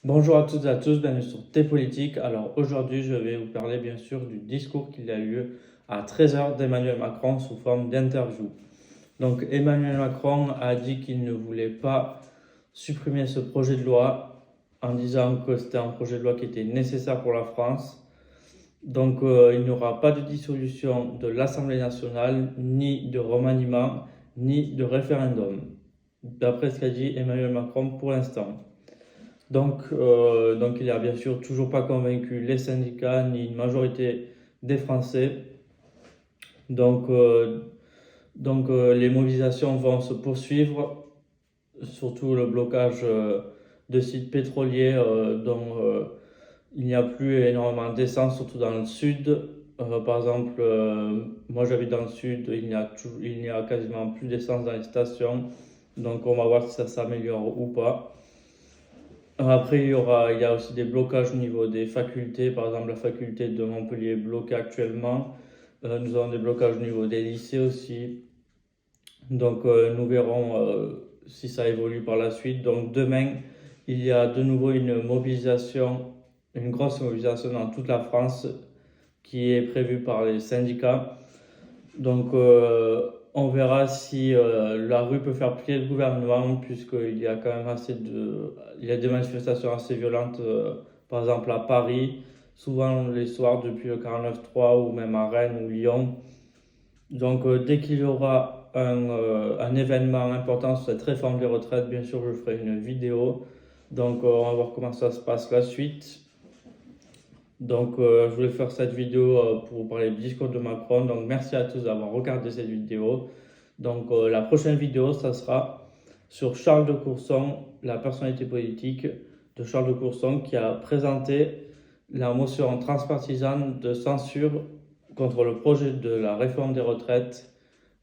Bonjour à toutes et à tous, bienvenue sur T-Politique. Alors aujourd'hui, je vais vous parler bien sûr du discours qu'il a eu lieu à 13h d'Emmanuel Macron sous forme d'interview. Donc Emmanuel Macron a dit qu'il ne voulait pas supprimer ce projet de loi en disant que c'était un projet de loi qui était nécessaire pour la France. Donc il n'y aura pas de dissolution de l'Assemblée nationale, ni de remaniement, ni de référendum, d'après ce qu'a dit Emmanuel Macron pour l'instant. Donc il n'a bien sûr toujours pas convaincu les syndicats ni une majorité des Français. Donc, euh, donc, les mobilisations vont se poursuivre, surtout le blocage de sites pétroliers dont il n'y a plus énormément d'essence, surtout dans le sud. Par exemple, moi j'habite dans le sud, il n'y a quasiment plus d'essence dans les stations. Donc on va voir si ça s'améliore ou pas. Après, il y a aussi des blocages au niveau des facultés. Par exemple, la faculté de Montpellier est bloquée actuellement. Nous avons des blocages au niveau des lycées aussi. Donc, nous verrons si ça évolue par la suite. Donc, demain, il y a de nouveau une mobilisation, une grosse mobilisation dans toute la France qui est prévue par les syndicats. Donc, on verra si la rue peut faire plier le gouvernement, puisqu'il y a quand même il y a des manifestations assez violentes, par exemple à Paris, souvent les soirs depuis le 49-3 ou même à Rennes ou Lyon. Donc, dès qu'il y aura un événement important sur cette réforme des retraites, bien sûr, je ferai une vidéo. Donc, on va voir comment ça se passe la suite. Donc, je voulais faire cette vidéo pour vous parler du discours de Macron. Donc, merci à tous d'avoir regardé cette vidéo. Donc, la prochaine vidéo, ça sera sur Charles de Courson, la personnalité politique de Charles de Courson qui a présenté la motion transpartisane de censure contre le projet de la réforme des retraites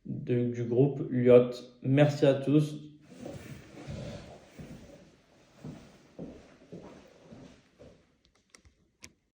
du groupe Lyot. Merci à tous.